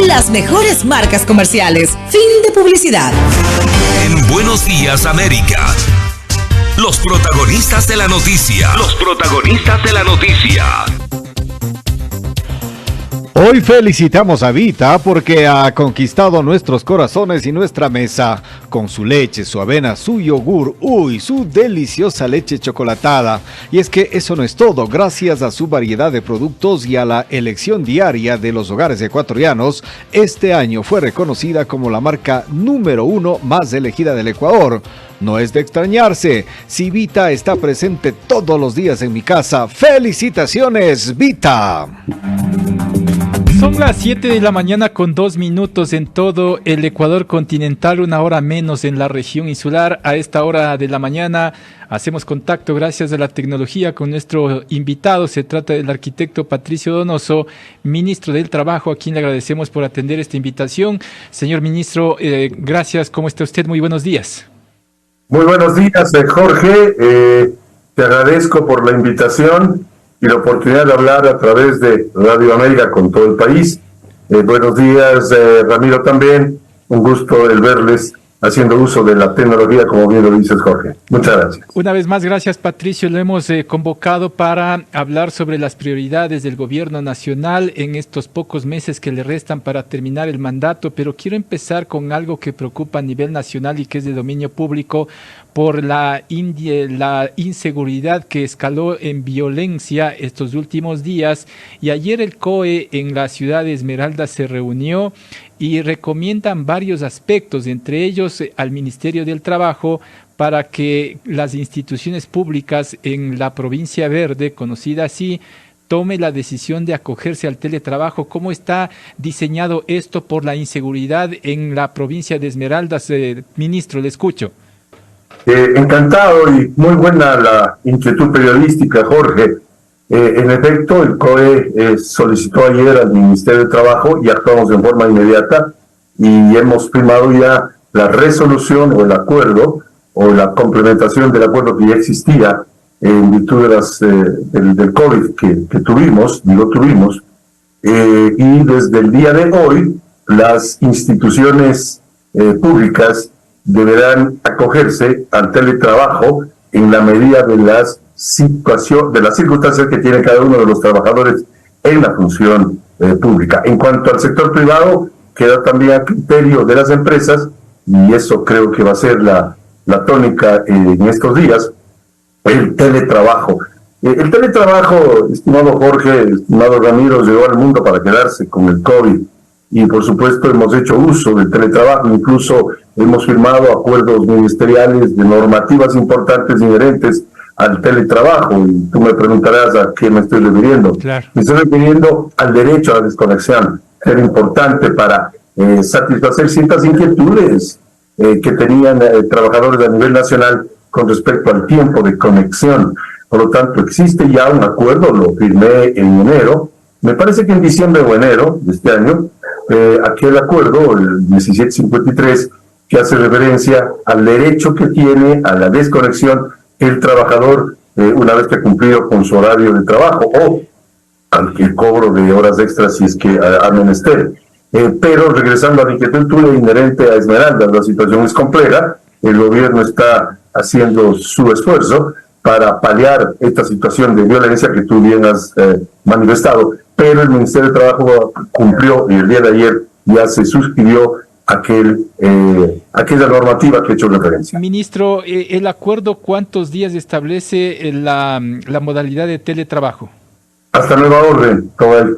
las mejores marcas comerciales. Fin de publicidad. En Buenos Días, América. Los protagonistas de la noticia. Los protagonistas de la noticia. Hoy felicitamos a Vita porque ha conquistado nuestros corazones y nuestra mesa con su leche, su avena, su yogur, su deliciosa leche chocolatada. Y es que eso no es todo, gracias a su variedad de productos y a la elección diaria de los hogares ecuatorianos, este año fue reconocida como la marca número 1 más elegida del Ecuador. No es de extrañarse, si Vita está presente todos los días en mi casa. ¡Felicitaciones, Vita! Son las 7 de la mañana con 2 minutos en todo el Ecuador continental, 1 hora menos en la región insular. A esta hora de la mañana hacemos contacto gracias a la tecnología con nuestro invitado. Se trata del arquitecto Patricio Donoso, ministro del Trabajo, a quien le agradecemos por atender esta invitación. Señor ministro, gracias. ¿Cómo está usted? Muy buenos días. Muy buenos días, Jorge. Te agradezco por la invitación y la oportunidad de hablar a través de Radio América con todo el país. Buenos días, Ramiro, también. Un gusto el verles haciendo uso de la tecnología, como bien lo dices, Jorge. Muchas gracias. Una vez más, gracias, Patricio. Lo hemos convocado para hablar sobre las prioridades del gobierno nacional en estos pocos meses que le restan para terminar el mandato, pero quiero empezar con algo que preocupa a nivel nacional y que es de dominio público por la inseguridad que escaló en violencia estos últimos días. Y ayer el COE en la ciudad de Esmeralda se reunió y recomiendan varios aspectos, entre ellos al Ministerio del Trabajo, para que las instituciones públicas en la provincia verde, conocida así, tome la decisión de acogerse al teletrabajo. ¿Cómo está diseñado esto por la inseguridad en la provincia de Esmeraldas? Ministro, le escucho. Encantado y muy buena la inquietud periodística, Jorge. En efecto, el COE solicitó ayer al Ministerio de Trabajo y actuamos en forma inmediata y hemos firmado ya la resolución o el acuerdo o la complementación del acuerdo que ya existía en virtud de del COVID que tuvimos, y desde el día de hoy las instituciones públicas deberán acogerse al teletrabajo en la medida de las circunstancias que tiene cada uno de los trabajadores en la función pública. En cuanto al sector privado, queda también a criterio de las empresas, y eso creo que va a ser la tónica en estos días, el teletrabajo. El teletrabajo, estimado Jorge, estimado Ramiro, llegó al mundo para quedarse con el COVID, y por supuesto hemos hecho uso del teletrabajo, incluso hemos firmado acuerdos ministeriales de normativas importantes inherentes al teletrabajo, y tú me preguntarás a qué me estoy refiriendo. Claro. Me estoy refiriendo al derecho a la desconexión, que era importante para satisfacer ciertas inquietudes que tenían trabajadores a nivel nacional con respecto al tiempo de conexión. Por lo tanto, existe ya un acuerdo, lo firmé en enero, me parece que en diciembre o enero de este año, aquel acuerdo, el 1753, que hace referencia al derecho que tiene a la desconexión el trabajador una vez que ha cumplido con su horario de trabajo o al cobro de horas extras si es que ha menester. Pero regresando a la inquietud inherente a Esmeraldas, la situación es compleja, el gobierno está haciendo su esfuerzo para paliar esta situación de violencia que tú bien has manifestado, pero el Ministerio de Trabajo cumplió y el día de ayer ya se suscribió aquella normativa que he hecho referencia. Ministro, ¿el acuerdo cuántos días establece la modalidad de teletrabajo? Hasta nueva orden,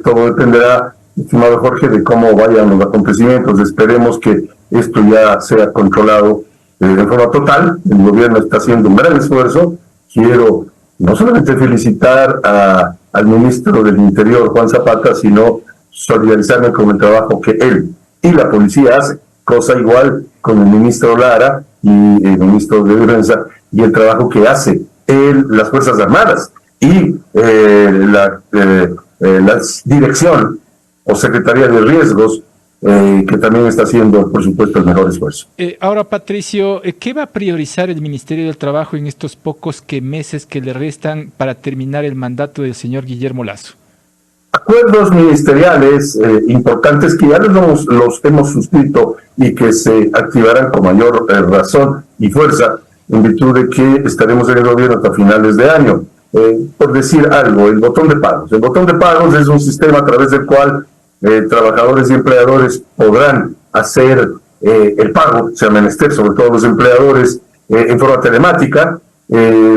todo dependerá, estimado Jorge, de cómo vayan los acontecimientos. Esperemos que esto ya sea controlado de forma total. El gobierno está haciendo un gran esfuerzo. Quiero no solamente felicitar al ministro del Interior, Juan Zapata, sino solidarizarme con el trabajo que él y la policía hace, cosa igual con el ministro Lara y el ministro de Defensa, y el trabajo que hace las Fuerzas Armadas y la dirección o Secretaría de Riesgos, que también está haciendo, por supuesto, el mejor esfuerzo. Ahora, Patricio, ¿qué va a priorizar el Ministerio del Trabajo en estos pocos meses que le restan para terminar el mandato del señor Guillermo Lasso? acuerdos ministeriales importantes que ya los hemos suscrito y que se activarán con mayor razón y fuerza en virtud de que estaremos en el gobierno hasta finales de año. Por decir algo, el botón de pagos. El botón de pagos es un sistema a través del cual trabajadores y empleadores podrán hacer el pago, sea menester, sobre todo los empleadores, en forma telemática,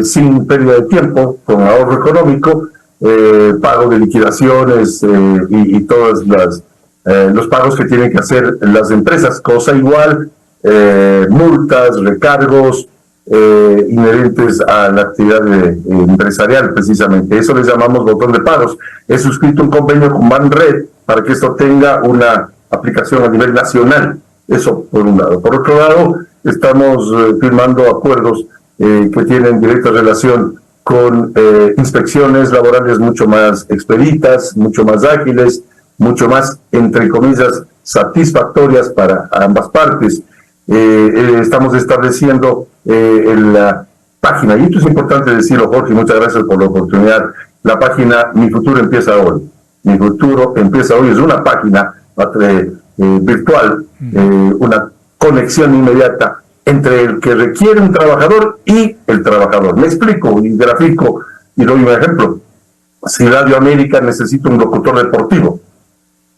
sin pérdida de tiempo, con ahorro económico, pago de liquidaciones y todos los pagos que tienen que hacer las empresas, cosa igual, multas, recargos inherentes a la actividad empresarial, precisamente. Eso les llamamos botón de pagos. He suscrito un convenio con Banred para que esto tenga una aplicación a nivel nacional. Eso por un lado. Por otro lado, estamos firmando acuerdos que tienen directa relación con inspecciones laborales mucho más expeditas, mucho más ágiles, mucho más, entre comillas, satisfactorias para ambas partes. Estamos estableciendo la página, y esto es importante decirlo, Jorge, muchas gracias por la oportunidad. La página Mi Futuro Empieza Hoy. Mi Futuro Empieza Hoy es una página virtual, una conexión inmediata entre el que requiere un trabajador y el trabajador. Me explico y grafico y doy un ejemplo. Si Radio América necesita un locutor deportivo,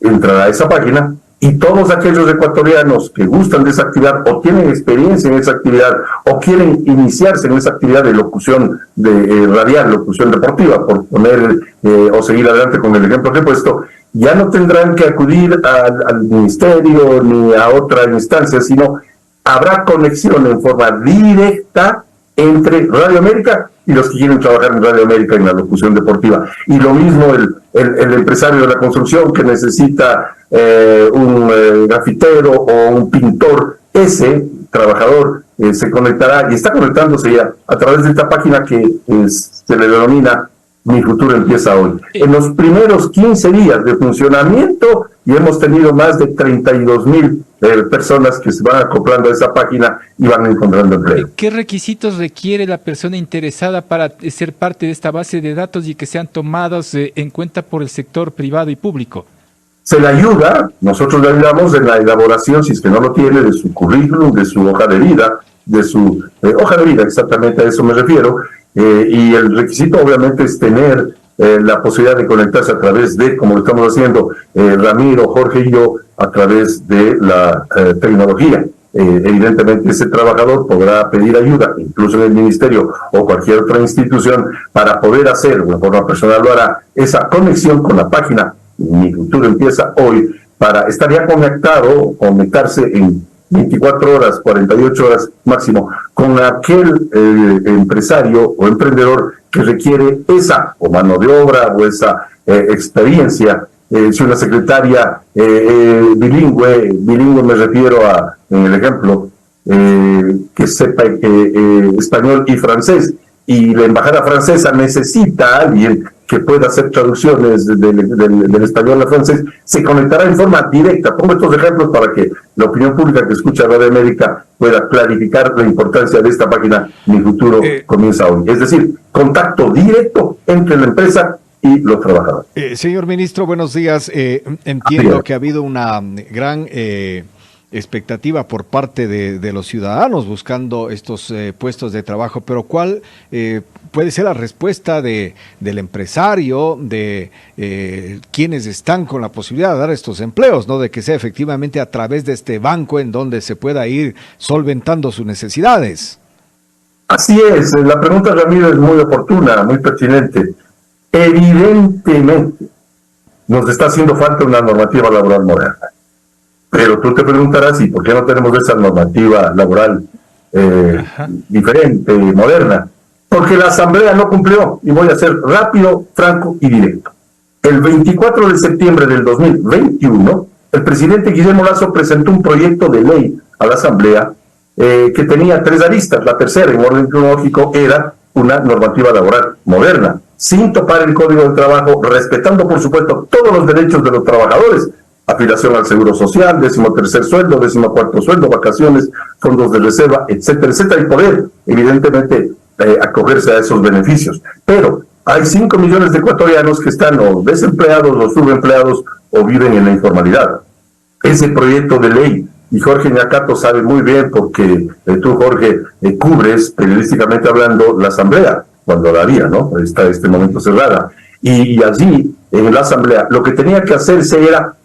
entrará a esa página y todos aquellos ecuatorianos que gustan de esa actividad o tienen experiencia en esa actividad o quieren iniciarse en esa actividad de locución radial, locución deportiva, por poner o seguir adelante con el ejemplo que he puesto, ya no tendrán que acudir al ministerio ni a otra instancia, sino habrá conexión en forma directa entre Radio América y los que quieren trabajar en Radio América en la locución deportiva. Y lo mismo el empresario de la construcción que necesita un grafitero o un pintor, ese trabajador se conectará y está conectándose ya a través de esta página que se le denomina Mi Futuro Empieza Hoy. En los primeros 15 días de funcionamiento y hemos tenido más de 32,000 personas que se van acoplando a esa página y van encontrando empleo. ¿Qué requisitos requiere la persona interesada para ser parte de esta base de datos y que sean tomados en cuenta por el sector privado y público? Se le ayuda, nosotros le ayudamos en la elaboración, si es que no lo tiene, de su currículum, de su hoja de vida, exactamente a eso me refiero, y el requisito obviamente es tener la posibilidad de conectarse a través de, como lo estamos haciendo Ramiro, Jorge y yo, a través de la tecnología. Evidentemente ese trabajador podrá pedir ayuda, incluso en el ministerio o cualquier otra institución, para poder hacer, de forma personal lo hará, esa conexión con la página Mi Futuro Empieza Hoy, para estar ya conectarse en 24 horas, 48 horas máximo, con aquel empresario o emprendedor que requiere esa o mano de obra o esa experiencia. Si una secretaria bilingüe me refiero a, en el ejemplo, que sepa español y francés, y la embajada francesa necesita a alguien que pueda hacer traducciones del español al francés, se conectará en forma directa. Pongo estos ejemplos para que la opinión pública que escucha Radio América pueda clarificar la importancia de esta página Mi Futuro Comienza Hoy. Es decir, contacto directo entre la empresa y los trabajadores. Señor ministro, buenos días. Entiendo que ha habido una gran expectativa por parte de los ciudadanos buscando estos puestos de trabajo, pero ¿cuál puede ser la respuesta del empresario, de quienes están con la posibilidad de dar estos empleos, ¿no? De que sea efectivamente a través de este banco en donde se pueda ir solventando sus necesidades? Así es, la pregunta, Ramiro, es muy oportuna, muy pertinente. Evidentemente nos está haciendo falta una normativa laboral moderna. Pero tú te preguntarás, ¿y por qué no tenemos esa normativa laboral diferente, moderna? Porque la Asamblea no cumplió, y voy a ser rápido, franco y directo. El 24 de septiembre del 2021, el presidente Guillermo Lasso presentó un proyecto de ley a la Asamblea que tenía 3 aristas. La tercera, en orden cronológico, era una normativa laboral moderna, sin topar el Código del Trabajo, respetando, por supuesto, todos los derechos de los trabajadores: afiliación al Seguro Social, 13º sueldo, 14º sueldo, vacaciones, fondos de reserva, etcétera, etcétera, y poder, evidentemente, acogerse a esos beneficios. Pero Hay 5 millones de ecuatorianos que están o desempleados o subempleados o viven en la informalidad. Ese proyecto de ley, y Jorge Ñacato sabe muy bien porque tú, Jorge, cubres periodísticamente hablando la asamblea, cuando la había, ¿no? Está este momento cerrada. Y allí, en la asamblea, lo que tenía que hacerse era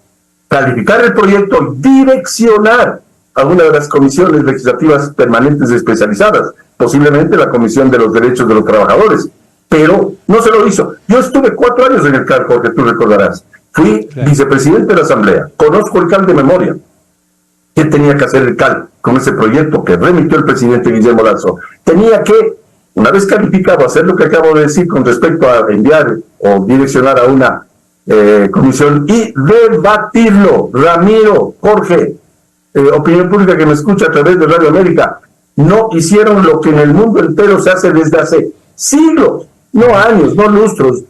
calificar el proyecto, direccionar a una de las comisiones legislativas permanentes especializadas, posiblemente la Comisión de los Derechos de los Trabajadores, pero no se lo hizo. Yo estuve 4 años en el CAL, Jorge, tú recordarás. Fui vicepresidente de la Asamblea, conozco el CAL de memoria. ¿Qué tenía que hacer el CAL con ese proyecto que remitió el presidente Guillermo Lasso? Tenía que, una vez calificado, hacer lo que acabo de decir con respecto a enviar o direccionar a una comisión y debatirlo. Ramiro, Jorge, opinión pública que me escucha a través de Radio América, no hicieron lo que en el mundo entero se hace desde hace siglos, no años, no lustros,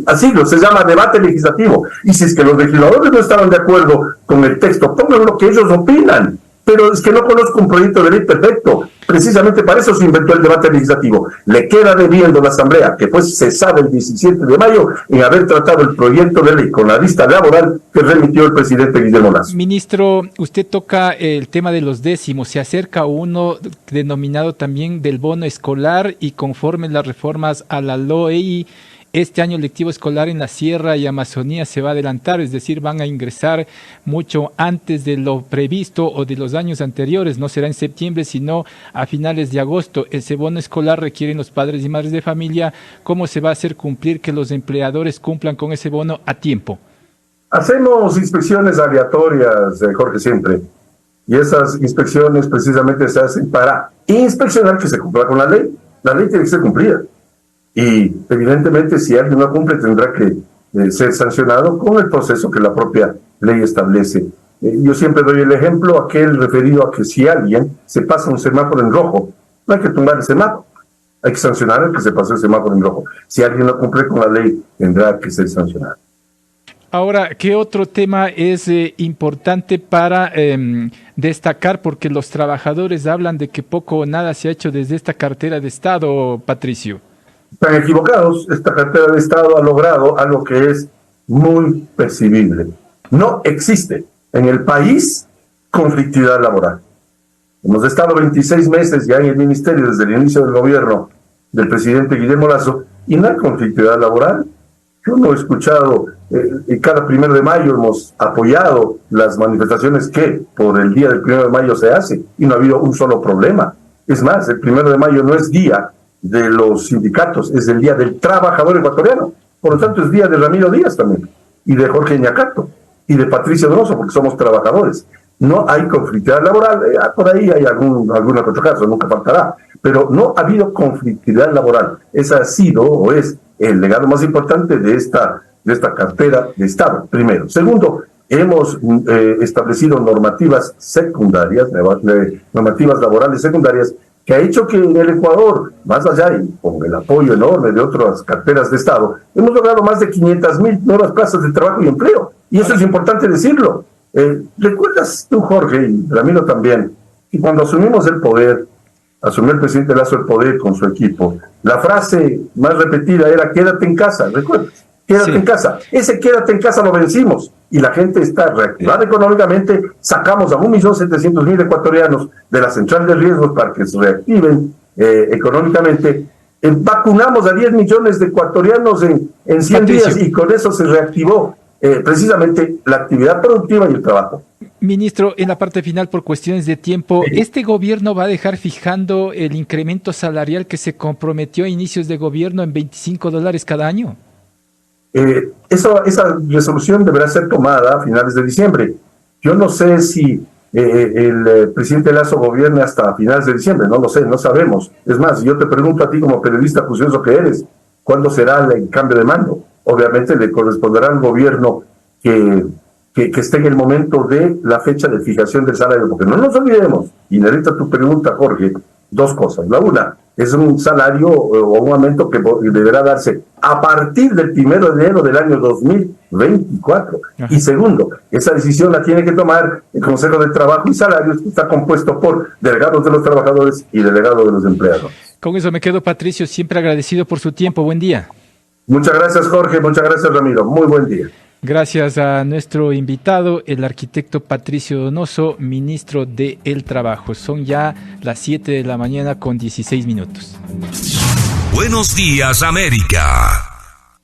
a siglos, se llama debate legislativo. Y si es que los legisladores no estaban de acuerdo con el texto, pongan lo que ellos opinan. Pero es que no conozco un proyecto de ley perfecto. Precisamente para eso se inventó el debate legislativo. Le queda debiendo la Asamblea, que fue cesada el 17 de mayo, en haber tratado el proyecto de ley con la lista laboral que remitió el presidente Guillermo Lasso. Ministro, usted toca el tema de los décimos. Se acerca uno denominado también del bono escolar y conforme las reformas a la LOEI, este año lectivo escolar en la Sierra y Amazonía se va a adelantar, es decir, van a ingresar mucho antes de lo previsto o de los años anteriores. No será en septiembre, sino a finales de agosto. Ese bono escolar requieren los padres y madres de familia. ¿Cómo se va a hacer cumplir que los empleadores cumplan con ese bono a tiempo? Hacemos inspecciones aleatorias, Jorge, siempre. Y esas inspecciones precisamente se hacen para inspeccionar que se cumpla con la ley. La ley tiene que ser cumplida. Y evidentemente si alguien no cumple tendrá que ser sancionado con el proceso que la propia ley establece. Yo siempre doy el ejemplo aquel referido a que si alguien se pasa un semáforo en rojo, no hay que tumbar el semáforo, hay que sancionar al que se pasó el semáforo en rojo. Si alguien no cumple con la ley tendrá que ser sancionado. Ahora, ¿qué otro tema es importante para destacar? Porque los trabajadores hablan de que poco o nada se ha hecho desde esta cartera de Estado, Patricio. Están equivocados. Esta cartera de Estado ha logrado algo que es muy percibible. No existe en el país conflictividad laboral. Hemos estado 26 meses ya en el ministerio desde el inicio del gobierno del presidente Guillermo Lasso y no hay conflictividad laboral. Yo no he escuchado, cada 1 de mayo hemos apoyado las manifestaciones que por el día del 1 de mayo se hace y no ha habido un solo problema. Es más, el 1 de mayo no es día de los sindicatos, es el día del trabajador ecuatoriano. Por lo tanto, es día de Ramiro Díaz también, y de Jorge Ñacato, y de Patricio Donoso, porque somos trabajadores. No hay conflictividad laboral, por ahí hay algún otro caso, nunca faltará, pero no ha habido conflictividad laboral. Ese ha sido o es el legado más importante de esta cartera de Estado, primero. Segundo, hemos establecido normativas secundarias, normativas laborales secundarias, que ha hecho que en el Ecuador, más allá y con el apoyo enorme de otras carteras de Estado, hemos logrado más de 500,000 nuevas plazas de trabajo y empleo. Y eso es importante decirlo. ¿Recuerdas tú, Jorge, y Ramiro también, que cuando asumimos el poder, asumió el presidente Lasso el poder con su equipo, la frase más repetida era quédate en casa, ¿recuerdas? Quédate en casa. Ese quédate en casa lo vencimos y la gente está reactivada económicamente. Sacamos a 1.700.000 ecuatorianos de la central de riesgos para que se reactiven económicamente. Vacunamos a 10 millones de ecuatorianos en 100 días y con eso se reactivó precisamente la actividad productiva y el trabajo. Ministro, en la parte final, por cuestiones de tiempo, ¿este gobierno va a dejar fijando el incremento salarial que se comprometió a inicios de gobierno en $25 cada año? Esa resolución deberá ser tomada a finales de diciembre. Yo no sé si el presidente Lasso gobierne hasta finales de diciembre, no lo sé, no sabemos. Es más, yo te pregunto a ti como periodista juicioso que eres, ¿cuándo será el cambio de mando? Obviamente le corresponderá al gobierno que esté en el momento de la fecha de fijación del salario, porque no nos olvidemos, y necesita tu pregunta, Jorge, dos cosas. La una, es un salario o un aumento que deberá darse a partir del 1 de enero del año 2024. Ajá. Y segundo, esa decisión la tiene que tomar el Consejo de Trabajo y Salarios, que está compuesto por delegados de los trabajadores y delegados de los empleados. Con eso me quedo, Patricio, siempre agradecido por su tiempo. Buen día. Muchas gracias, Jorge. Muchas gracias, Ramiro. Muy buen día. Gracias a nuestro invitado, el arquitecto Patricio Donoso, ministro de El Trabajo. Son ya las 7 de la mañana con 16 minutos. Buenos días, América.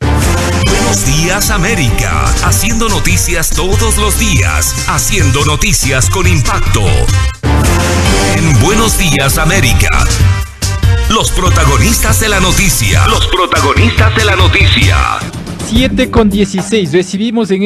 Buenos días, América. Haciendo noticias todos los días. Haciendo noticias con impacto. En Buenos días, América. Los protagonistas de la noticia. Los protagonistas de la noticia. 7 con 16. Recibimos en